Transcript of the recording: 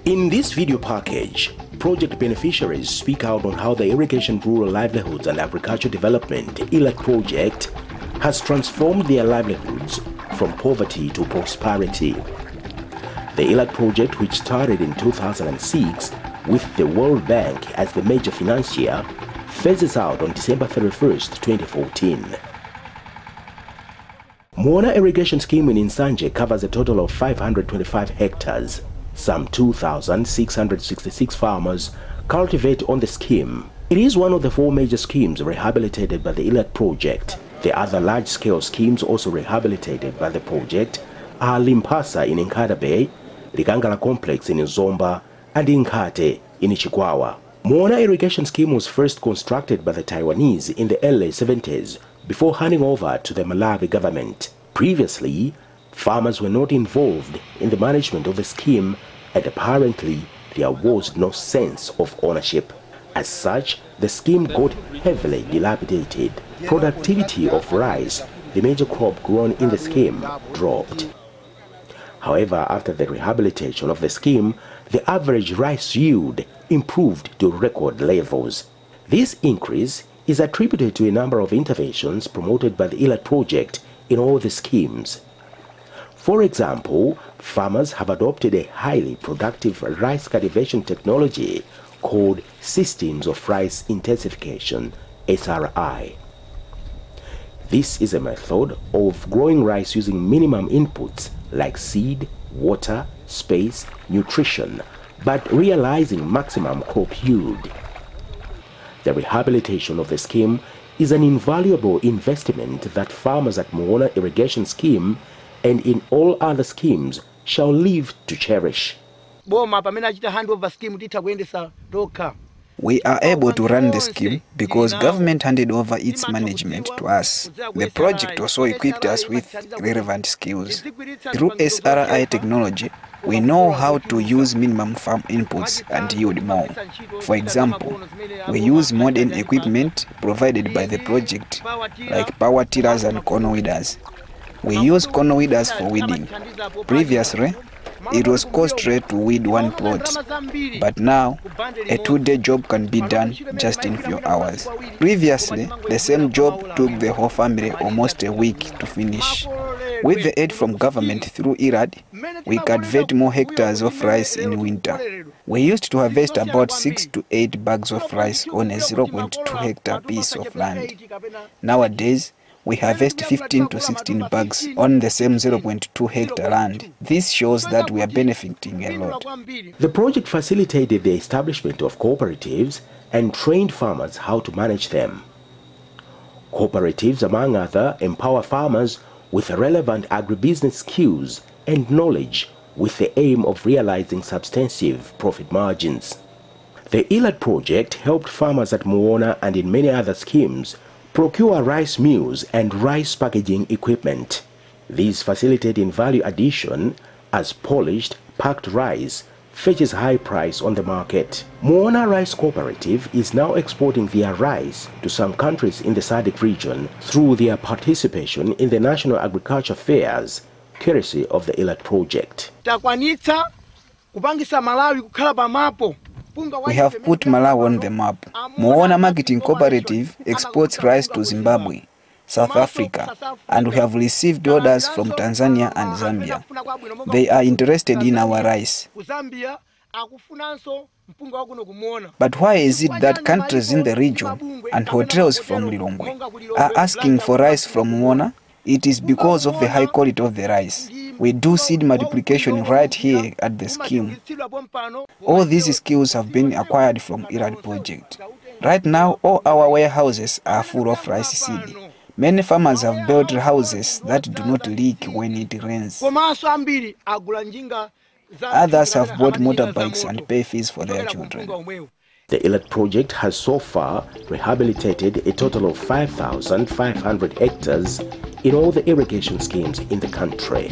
In this video package, project beneficiaries speak out on how the Irrigation Rural Livelihoods and Agriculture Development ILAC project has transformed their livelihoods from poverty to prosperity. The ILAC project, which started in 2006 with the World Bank as the major financier, phases out on December 31st, 2014. Muona Irrigation Scheme in Insanje covers a total of 525 hectares. Some 2,666 farmers cultivate on the scheme. It is one of the 4 major schemes rehabilitated by the ILAC project. The other large-scale schemes also rehabilitated by the project are Limpasa in Nkata Bay, Ligangala Complex in Nzomba, and Inkate in Ichikwawa. Muona Irrigation Scheme was first constructed by the Taiwanese in the early 70s before handing over to the Malawi government. Previously, farmers were not involved in the management of the scheme, and apparently there was no sense of ownership. As such, the scheme got heavily dilapidated. Productivity of rice, the major crop grown in the scheme, dropped. However, after the rehabilitation of the scheme, the average rice yield improved to record levels. This increase is attributed to a number of interventions promoted by the ILAC project in all the schemes. For example, farmers have adopted a highly productive rice cultivation technology called Systems of Rice Intensification, SRI. This is a method of growing rice using minimum inputs like seed, water, space, nutrition, but realizing maximum crop yield. The rehabilitation of the scheme is an invaluable investment that farmers at Muona Irrigation Scheme and in all other schemes shall live to cherish. We are able to run the scheme because government handed over its management to us. The project also equipped us with relevant skills. Through SRI technology, we know how to use minimum farm inputs and yield more. For example, we use modern equipment provided by the project, like power tillers and corn weeders. We use corn weeders for weeding. Previously, it was costly to weed one plot, but now a 2-day job can be done just in few hours. Previously, the same job took the whole family almost a week to finish. With the aid from government through IRAD, we cultivate more hectares of rice in winter. We used to harvest about 6 to 8 bags of rice on a 0.2 hectare piece of land. Nowadays, we harvest 15 to 16 bags on the same 0.2 hectare land. This shows that we are benefiting a lot. The project facilitated the establishment of cooperatives and trained farmers how to manage them. Cooperatives, among other, empower farmers with relevant agribusiness skills and knowledge with the aim of realizing substantive profit margins. The ILAC project helped farmers at Muona and in many other schemes procure rice mills and rice packaging equipment. These facilitate in value addition as polished, packed rice fetches high price on the market. Muona Rice Cooperative is now exporting their rice to some countries in the SADC region through their participation in the National Agriculture Fairs, courtesy of the ILAC project. We have put Malawi on the map. Muona Marketing Cooperative exports rice to Zimbabwe, South Africa, and we have received orders from Tanzania and Zambia. They are interested in our rice. But why is it that countries in the region and hotels from Lilongwe are asking for rice from Muona? It is because of the high quality of the rice. We do seed multiplication right here at the scheme. All these skills have been acquired from IRAD project. Right now, all our warehouses are full of rice seed. Many farmers have built houses that do not leak when it rains. Others have bought motorbikes and pay fees for their children. The ILAC project has so far rehabilitated a total of 5,500 hectares in all the irrigation schemes in the country.